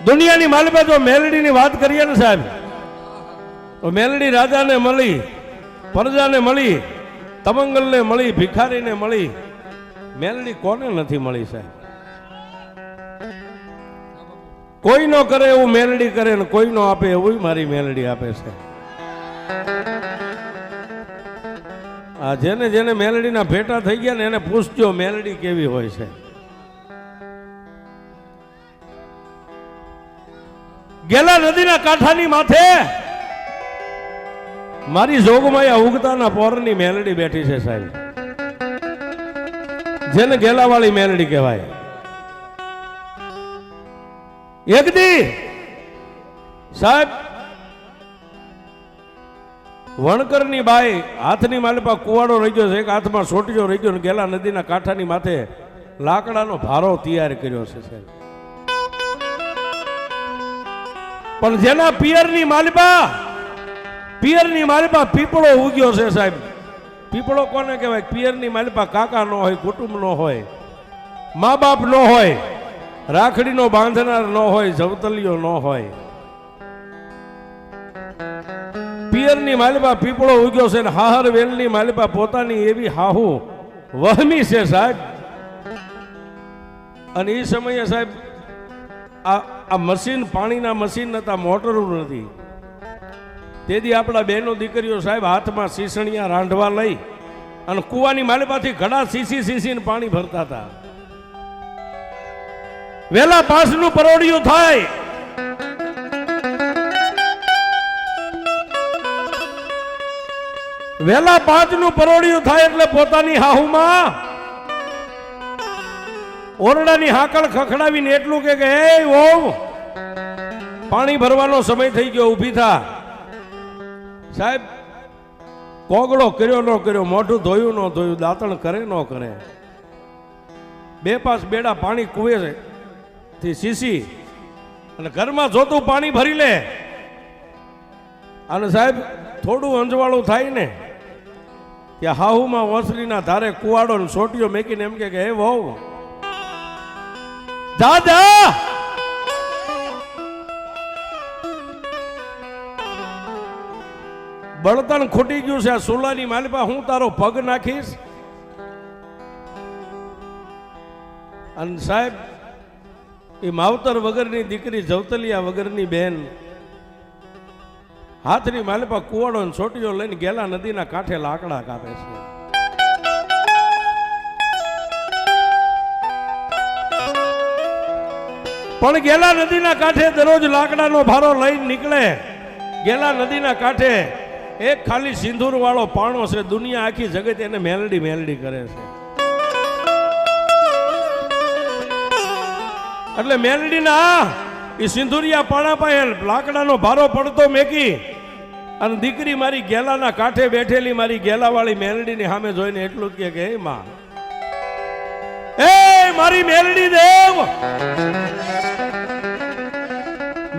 દુનિયાની માલિપા જો મેલડીની વાત કરીએ ને સાહેબ, તો મેલડી રાજાને મળી, પ્રજાને મળી, તમંગલને મળી, ભિખારીને મળી, મેલડી કોને નથી મળી સાહેબ? કોઈ નો કરે એવું મેલડી કરે ને કોઈ નો આપે એવું મારી મેલડી આપે છે. આ જેને જેને મેલડીના ભેટા થઈ ગયા ને એને પૂછજો મેલડી કેવી હોય છે. ગેલા નદીના કાંઠાની માથે મારી જોગમાયા ઉગતાના પોરની મેલડી બેઠી છે સાહેબ, જેને ગેલાવાળી મેલડી કહેવાય. એક દી સાહેબ વણકરની બાઈ હાથની માલિપા કુવાડો રહી ગયો છે, એક હાથમાં સોટીઓ રહી ગયો, ગેલા નદીના કાંઠાની માથે લાકડાનો ભારો તૈયાર કર્યો છે સાહેબ. પણ જેના પિયરની માલિપા પીપળો ઉગ્યો છે સાહેબ. પીપળો કોને કહેવાય? પિયરની માલિપા કાકા નો હોય, કુટુંબ નો હોય, મા બાપ નો હોય, રાખડીનો બાંધનાર ન હોય, જવતલિયો ન હોય. પિયરની માલિપા પીપળો ઉગ્યો છે ને હાહર વેલની માલિપા પોતાની એવી હાહુ વહમી છે સાહેબ. અને એ સમયે સાહેબ આ મશીન, પાણીના મશીન નતા, મોટરો નથી. તેથી આપણા બહેનો દીકરીઓ સાહેબ હાથમાં સીસણિયા રાંધવા લઈ અને કુવાની માલિપાથી ઘડા સીસીને પાણી ભરતા હતા. વેલા 5 નું પરોડિયું થાય, વેલા 5 નું પરોડિયું થાય એટલે પોતાની હાહુમાં ઓરડાની હાકળ ખખડાવીને એટલું કે હે ઓવ, પાણી ભરવાનો સમય થઈ ગયો, ઊભી થા. સાહેબ કોગળો કર્યો ન કર્યો, મોઢું ધોયું ન ધોયું, દાંતણ કરે ન કરે, 2-5 બેડા પાણી કુવે થી સીસી અને ઘરમાં જોતું પાણી ભરી લે. અને સાહેબ થોડું અંજવાળું થાય ને ત્યાં હાહુમાં ઓસરીના ધારે કુવાડો ને સોટીઓ મેકીને એમ કે હે વહુ જા જા, બળતણ ખૂટી ગયું છે, આ સુલાની માલિપા હું તારો પગ નાખીશ. અને સાહેબ એ માવતર વગરની દીકરી, જવતલિયા વગરની બેન હાથની માલિપા કુવાડો ને છોટીઓ લઈને ગેલા નદીના કાંઠે લાકડા કાપે છે. પણ ગેલા નદીના કાંઠે દરરોજ લાકડાનો ભારો લઈને નીકળે. ગેલા નદીના કાંઠે એક ખાલી સિંદૂર વાળો પાણો છે, દુનિયા આખી જગત એને મેલડી મેલડી કરે છે. એટલે મેલડીના એ સિંદુરિયા પાણા પાસે લાકડાનો ભારો પડતો મેકી અને દીકરી મારી ગેલાના કાંઠે બેઠેલી મારી ગેલાવાળી મેલડીની સામે જોઈને એટલું કે હે માં, એ મારી મેલડી દેવ,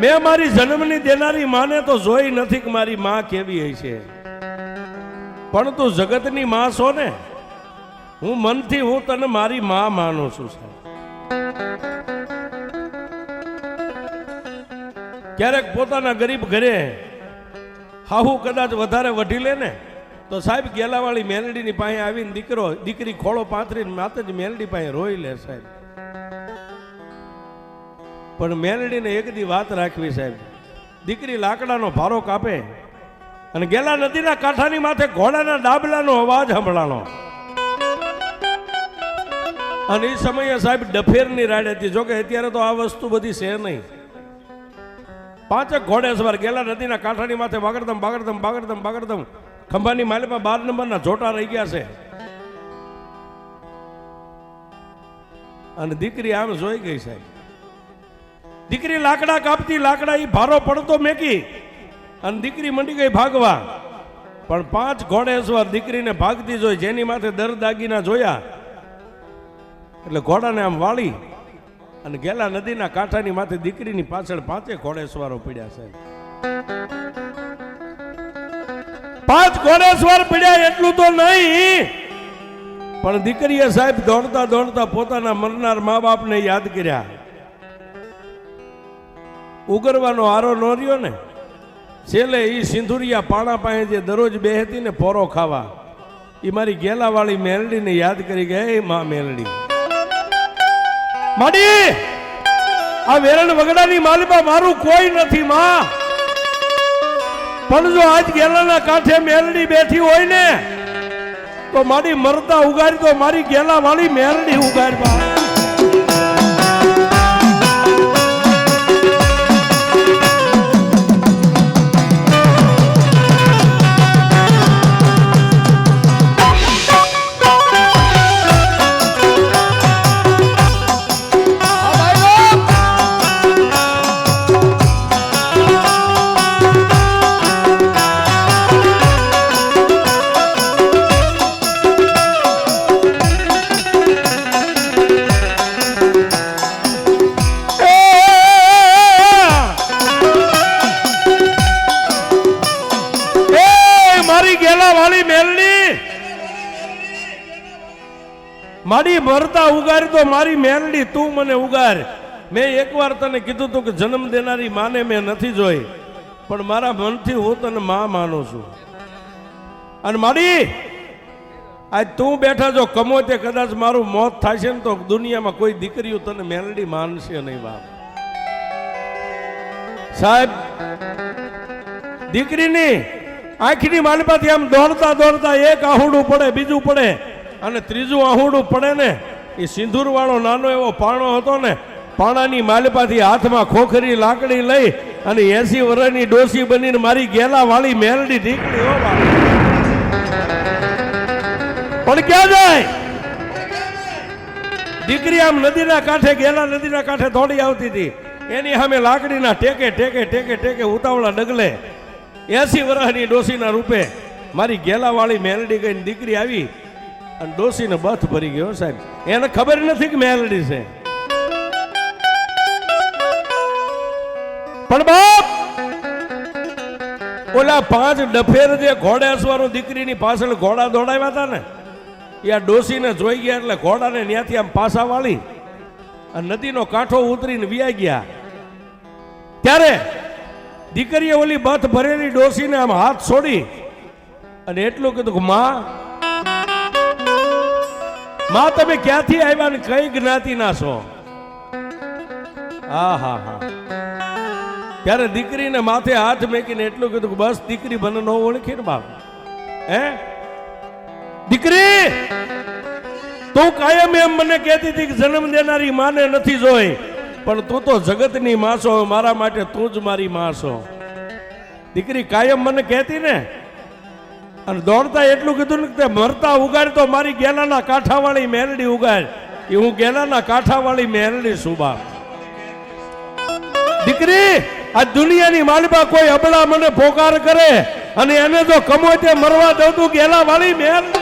મેં મારી જન્મની દેનારી માને તો જોઈ નથી કે મારી માં કેવી હોય છે, પણ તું જગતની માં છો ને, હું મનથી હું તને મારી માં માનું છું. ક્યારેક પોતાના ગરીબ ઘરે હાહુ કદાચ વધારે વઢી લે ને તો સાહેબ ગેલાવાળી મેલડીની પાસે આવીને દીકરી ખોળો પાથરીને માતાજી મેલડી પાસે રોઈ લે સાહેબ. પણ મેલડીને એક દી વાત રાખવી સાહેબ, દીકરી લાકડાનો ભારો કાપે અને ગેલા નદીના કાંઠાની માથે ઘોડાના ડાબલાનો અવાજ સંભળાણો. અને એ સમયે સાહેબ ડફેરની રાડ હતી. જોકે અત્યારે તો આ વસ્તુ બધી છે નહીં. 5 ઘોડે સવાર ગેલા નદીના કાંઠાની માથે બાગડધમ બાગડધમ બાગડધમ બાગડધમ ખંભાની માલિપા 12 નંબરના જોટા રહી ગયા છે. અને દીકરી આમ જોઈ ગઈ સાહેબ. દીકરી લાકડા કાપતી, લાકડા ઈ ભારો પડતો મેકી અને દીકરી મંડી ગઈ ભાગવા. પણ 5 ઘોડે સવાર દીકરીને ભાગતી જોઈ, જેની માથે દર દાગીના જોયા એટલે ઘોડાને આમ વાળી અને ગેલા નદીના કાંઠાની માથે દીકરીની પાછળ 5 ઘોડેસવારો પડ્યા છે. 5 ઘોડેસવાર પડ્યા એટલું તો નહીં, પણ દીકરીએ સાહેબ દોડતા દોડતા પોતાના મરનાર મા બાપને યાદ કર્યા. ઉગરવાનો આરો ન રહ્યો ને, છેલ્લે એ સિંધુરિયા પાણા પાસે જે દરરોજ બેહતી ને પોરો ખાવા, એ મારી ગેલાવાળી મેલડીને યાદ કરી ગયા. એ માં મેલડી માડી, આ વેરણ વગડાની માલિપા મારું કોઈ નથી માં, પણ જો આજ ગેલાના કાંઠે મેલડી બેઠી હોય ને તો મારી મરતા ઉગારી તો મારી ગેલાવાળી મેલડી ઉગારવા. મારી મરતા ઉગારી તો મારી મેલડી તું મને ઉગાર. મેં એકવાર તને કીધું તું કે જન્મ દેનારી માને મેં નથી જોઈ, પણ મારા મનથી હું તને માં માનું છું. અને મારી આજ તું બેઠા જો કમોતે કદાચ મારું મોત થશે ને તો દુનિયામાં કોઈ દીકરીઓ તને મેલડી માનશે નહીં બાપ. સાહેબ, દીકરીની આંખની માલિપાથી આમ દોડતા દોડતા એક આહુડું પડે, બીજું પડે અને ત્રીજું આહુડું પડે ને, એ સિંદૂર વાળો નાનો એવો પાણો હતો ને, પાણાની માલિપાથી હાથમાં ખોખરી લાકડી લઈ અને 80 વર્ષની ડોસી બનીને મારી ગેલા વાળી મેલડી નીકળી. હો બાપ, પણ ક્યાં જાય દીકરી? આમ નદીના કાંઠે, ગેલા નદીના કાંઠે દોડી આવતી હતી. એની સામે લાકડીના ટેકે ટેકે ટેકે ટેકે ઉતાવળા ડગલે 80 વર્ષની ડોસીના રૂપે મારી ગેલા વાળી મેલડી ગઈને દીકરી આવી અને ડોસીને બથ ભરી ગયો. સાહેબ, એને ખબર નથી કે મેલડી છે. પણ બાપ, ઓલા 5 ડફેર જે ઘોડે અસવારો દીકરીની પાછળ ઘોડા દોડાવ્યા હતા ને, એ આ ડોસીને જોઈ ગયા એટલે ઘોડાને ત્યાંથી આમ પાછા વાળી અને નદીનો કાંઠો ઉતરીને વિયા ગયા. ત્યારે દીકરીએ ઓલી બથ ભરેલી ડોસીને આમ હાથ છોડી અને એટલું કીધું કે માં, માં તમે ક્યાંથી આવ્યા ને કઈ જ્ઞાતિના છો? હા હા હા. ત્યારે દીકરીને માથે હાથ મેકીને એટલું કીધું કે બસ દીકરી મને ન ઓળખી ને બાપ. હે દીકરી, તું કાયમ એમ મને કહેતી હતી કે જન્મ દેનારી માને નથી જોઈ, પણ તું તો જગતની માં છો, મારા માટે તું જ મારી માં છો. દીકરી કાયમ મને કહેતી ને. અને દોડતા એટલું કીધું ને કે મરતા ઉગાડ તો મારી ગેલાના કાંઠાવાળી મેલડી ઉગાડ. એ હું ગેલાના કાંઠાવાળી મેલડી છું બાપ. દીકરી, આ દુનિયાની માલિબા કોઈ અબળા મને પોકાર કરે અને એને જો કમોતે મરવા દઉં તું ગેલા વાળી મેલડી.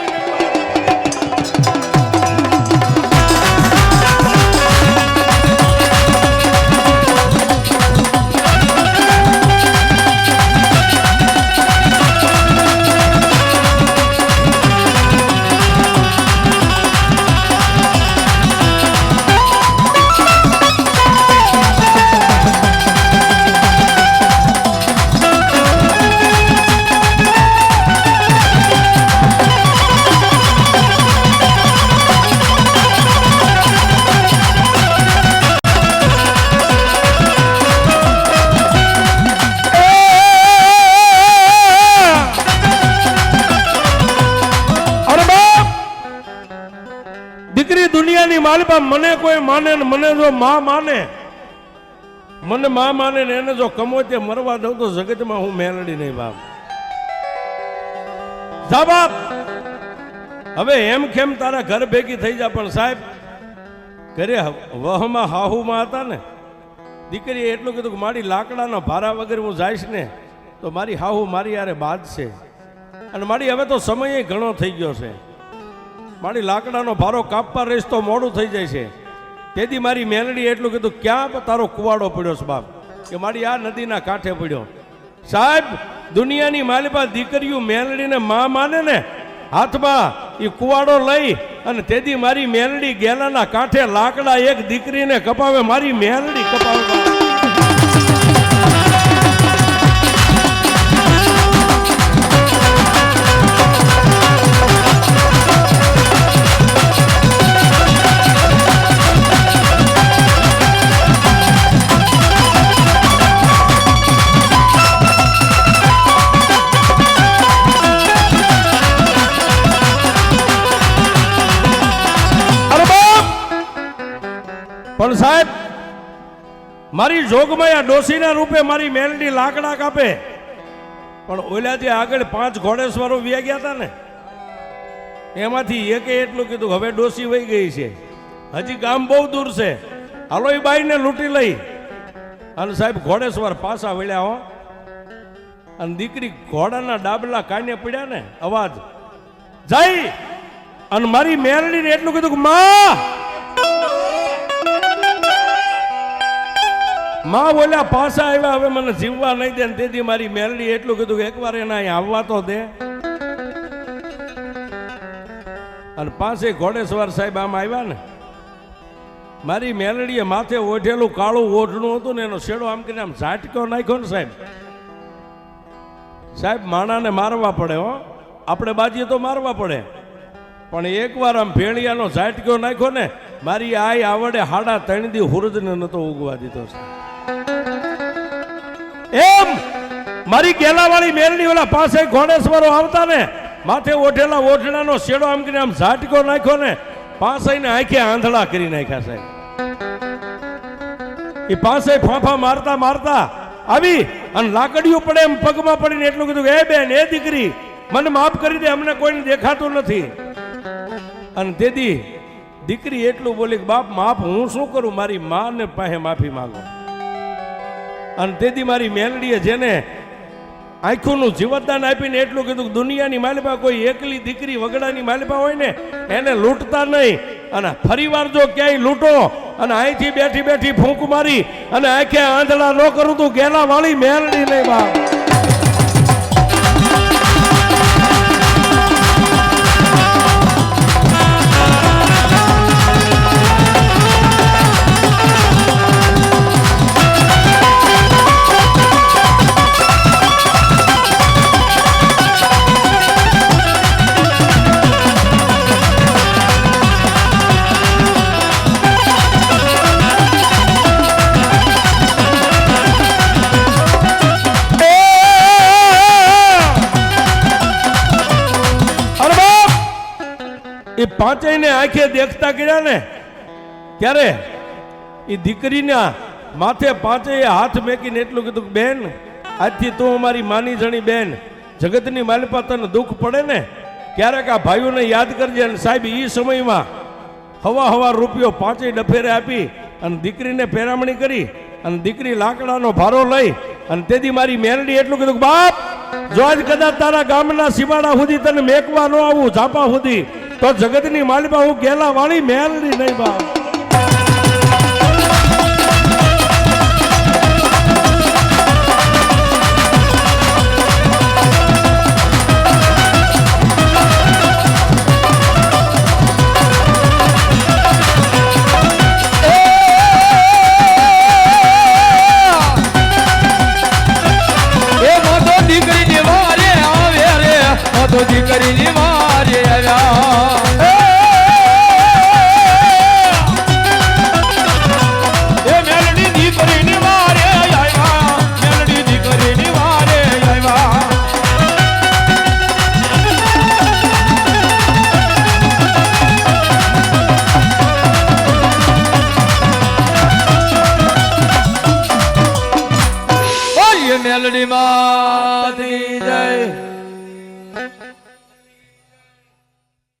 દુનિયાની માલિપા મને કોઈ માને ને મને જો માં માને, મને માં માને ને એને જો કમોતે મરવા દઉં તો જગતમાં હું મેલડી નહીં બાપ. જા બાપ, હવે એમ કેમ તારા ઘર ભેગી થઈ જા. પણ સાહેબ, ઘરે વહમાં હાહુમાં હતા ને, દીકરીએ એટલું કીધું કે મારી લાકડાના ભારા વગર હું જઈશ ને તો મારી હાહુ મારી યારે બાંધશે. અને મારી હવે તો સમય ઘણો થઈ ગયો છે, મારી લાકડાનો ભારો કાપવા રહીશ તો મોડું થઈ જાય છે. તેથી મારી મેલડી એટલું કીધું ક્યાં તારો કુવાડો પડ્યો છે બાપ? કે મારી આ નદીના કાંઠે પડ્યો. સાહેબ, દુનિયાની માલિપા દીકરીઓ મેલડીને માં માને ને, હાથમાં એ કુવાડો લઈ અને તેથી મારી મેલડી ગેલાના કાંઠે લાકડા એક દીકરીને કપાવે, મારી મેલડી કપાવે. મારી જોગમાયા ડોસીના રૂપે મારી મેલડી લાકડા કાપે. પણ ઓલાથી આગળ 5 ઘોડેશ્વરો વ્યા ગયા હતા ને, એમાંથી એકે એટલું કીધું હવે ડોસી વહી ગઈ છે, હજી ગામ બહુ દૂર છે, હાલો એ બાઈને લૂંટી લઈ. અને સાહેબ ઘોડેશ્વર પાછા વળ્યા હો. અને દીકરી ઘોડાના ડાબલા કાને પડ્યા ને અવાજ જઈ અને મારી મેલડીને એટલું કીધું કે માં બોલ્યા પાછા આવ્યા, હવે મને જીવવા નહીં દે. તેથી મારી મેલડી એટલું કીધું કે એકવાર એના અહીં આવવા તો દે. અને પાસે ઘોડેશ્વર સાહેબ આમ આવ્યા ને, મારી મેલડીએ માથે ઓઢેલું કાળું ઓઢણું હતું ને એનો શેડો આમ કરીને આમ ઝાટકો નાખ્યો ને સાહેબ. સાહેબ માણાને મારવા પડે હો, આપણે બાજીએ તો મારવા પડે, પણ એકવાર આમ ભેળિયાનો ઝાટકો નાખ્યો ને, મારી આઈ આવડે 3.5 દી હુરજને નતો ઉગવા દીધો. એમ મારી ગેલાવાળી મેલડી ઓલા પાસે ઘોડેશ્વરો આવતા ને, માથે ઓઢેલા ઓઢણાનો શેડો આમ કરીને આમ ઝાટકો નાખ્યો ને, પાસે ને આંખે આંધળા કરી નાખ્યા સાહેબ. એ પાસે ફાંફા મારતા મારતા આવી અને લાકડીઓ પડે એમ પગમાં પડીને એટલું કીધું કે એ બેન, એ દીકરી, મને માફ કરી દે, અમને કોઈને દેખાતું નથી. અને તેથી દીકરી એટલું બોલી કે બાપ માફ હું શું કરું, મારી માને પાસે માફી માંગો. અને તેથી મારી મેલડીએ જેને આંખોનું જીવતદાન આપીને એટલું કીધું કે દુનિયાની માલિપા કોઈ એકલી દીકરી વગડાની માલિપા હોય ને એને લૂંટતા નહીં. અને ફરીવાર જો ક્યાંય લૂંટો અને અહીંથી બેઠી બેઠી ફૂંક મારી અને આંખે આંધળા ન કરું તું ગેલા વાળી મેલડી નહીં બાપ. એ પાંચેયને આંખે દેખતા કર્યા ને ત્યારે એ દીકરીના માથે પાંચેય હાથ મેકીને એટલું કીધું કે બેન, આજથી તું અમારી માની જણી બેન, જગતની માલિપા તને દુઃખ પડે ને ક્યારેક આ ભાઈઓને યાદ કરજે. અને સાહેબ એ સમયમાં હવા રૂપિયો પાંચેય ડફેરે આપી અને દીકરીને પેરામણી કરી અને દીકરી લાકડાનો ભારો લઈ. અને તેથી મારી મેલડી એટલું કીધું કે બાપ, જો આજ કદાચ તારા ગામના સીમાડા સુધી તને મેકવા ન આવું ઝાપા સુધી, તો જગતની માલિપા હું ગેલા વાળી મેલડી નહીં બાપ. તો દીકરીની મારે આવ્યા, એ મેલડી દીકરીની મારે આવ્યા, મેલડી દીકરીની મારે આવ્યા. મેલડી માં જય.